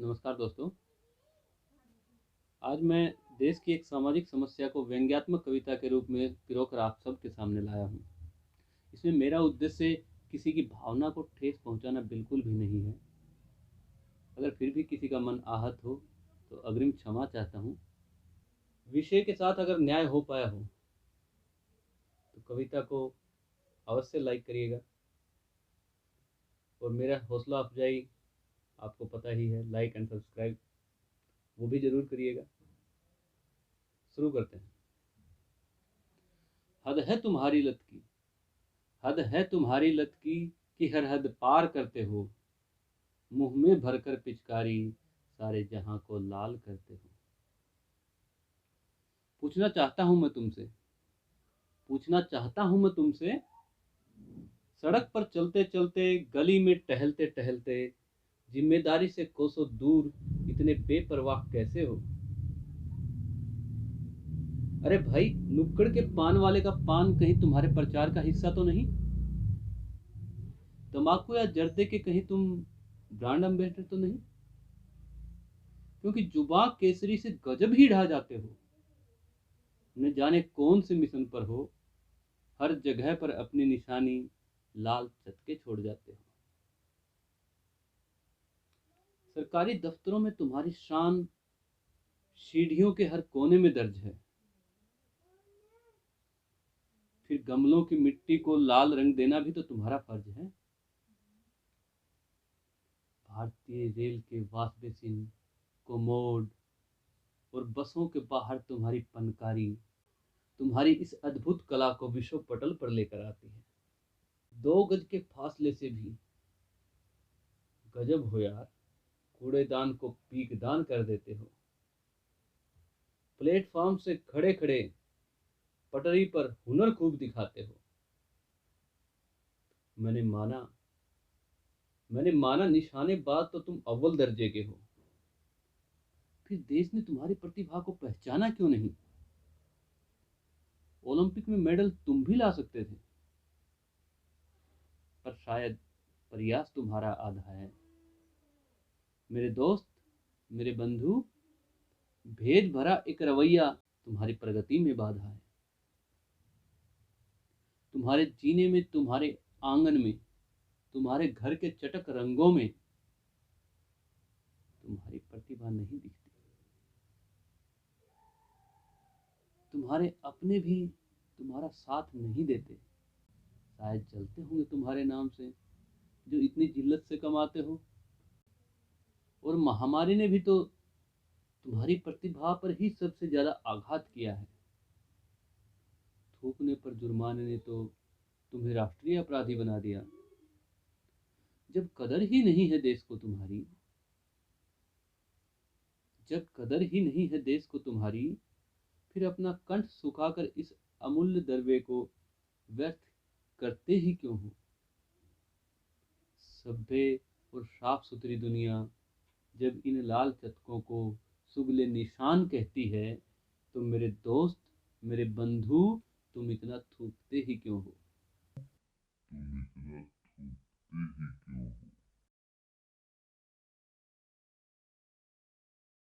नमस्कार दोस्तों। आज मैं देश की एक सामाजिक समस्या को व्यंग्यात्मक कविता के रूप में पिरोकर आप सबके सामने लाया हूँ। इसमें मेरा उद्देश्य किसी की भावना को ठेस पहुँचाना बिल्कुल भी नहीं है। अगर फिर भी किसी का मन आहत हो तो अग्रिम क्षमा चाहता हूँ। विषय के साथ अगर न्याय हो पाया हो तो कविता को अवश्य लाइक करिएगा और मेरा हौसला अफजाई आपको पता ही है, लाइक एंड सब्सक्राइब वो भी ज़रूर करिएगा। शुरू करते हैं। हद है तुम्हारी लत की, हद है तुम्हारी लत की कि हर हद पार करते हो। मुंह में भरकर पिचकारी सारे जहां को लाल करते हो। पूछना चाहता हूं मैं तुमसे, पूछना चाहता हूं मैं तुमसे, सड़क पर चलते चलते, गली में टहलते टहलते, जिम्मेदारी से कोसों दूर इतने बेपरवाह कैसे हो। अरे भाई, नुक्कड़ के पान वाले का पान कहीं तुम्हारे प्रचार का हिस्सा तो नहीं? तंबाकू या जर्दे के कहीं तुम ब्रांड एम्बेसडर तो नहीं? क्योंकि जुबां केसरी से गजब ही ढा जाते हो। न जाने कौन से मिशन पर हो, हर जगह पर अपनी निशानी लाल चटके छोड़ जाते हो। सरकारी दफ्तरों में तुम्हारी शान सीढ़ियों के हर कोने में दर्ज है। फिर गमलों की मिट्टी को लाल रंग देना भी तो तुम्हारा फर्ज है। भारतीय रेल के वॉश बेसिन, कोमोड और बसों के बाहर तुम्हारी फनकारी, तुम्हारी इस अद्भुत कला को विश्व पटल पर लेकर आती है। 2 गज के फासले से भी गजब हो यार, कूड़ेदान को पीकदान कर देते हो। प्लेटफॉर्म से खड़े खड़े पटरी पर हुनर खूब दिखाते हो। मैंने माना मैंने माना निशानेबाज तो तुम अव्वल दर्जे के हो। फिर देश ने तुम्हारी प्रतिभा को पहचाना क्यों नहीं? ओलंपिक में मेडल तुम भी ला सकते थे, पर शायद प्रयास तुम्हारा आधा है। मेरे दोस्त, मेरे बंधु, भेद भरा एक रवैया तुम्हारी प्रगति में बाधा है। तुम्हारे जीने में, तुम्हारे आंगन में, तुम्हारे घर के चटक रंगों में तुम्हारी प्रतिभा नहीं दिखती। तुम्हारे अपने भी तुम्हारा साथ नहीं देते। शायद जलते होंगे तुम्हारे नाम से जो इतनी जिल्लत से कमाते हो। और महामारी ने भी तो तुम्हारी प्रतिभा पर ही सबसे ज्यादा आघात किया है। थूकने पर जुर्माने ने तो तुम्हें राष्ट्रीय अपराधी बना दिया। जब कदर ही नहीं है देश को तुम्हारी, जब कदर ही नहीं है देश को तुम्हारी, फिर अपना कंठ सुखाकर इस अमूल्य दरवे को व्यर्थ करते ही क्यों हो। सभ्य और साफ सुथरी दुनिया जब इन लाल चटकों को सुगले निशान कहती है, तो मेरे दोस्त, मेरे बंधु, तुम इतना थूकते ही क्यों हो?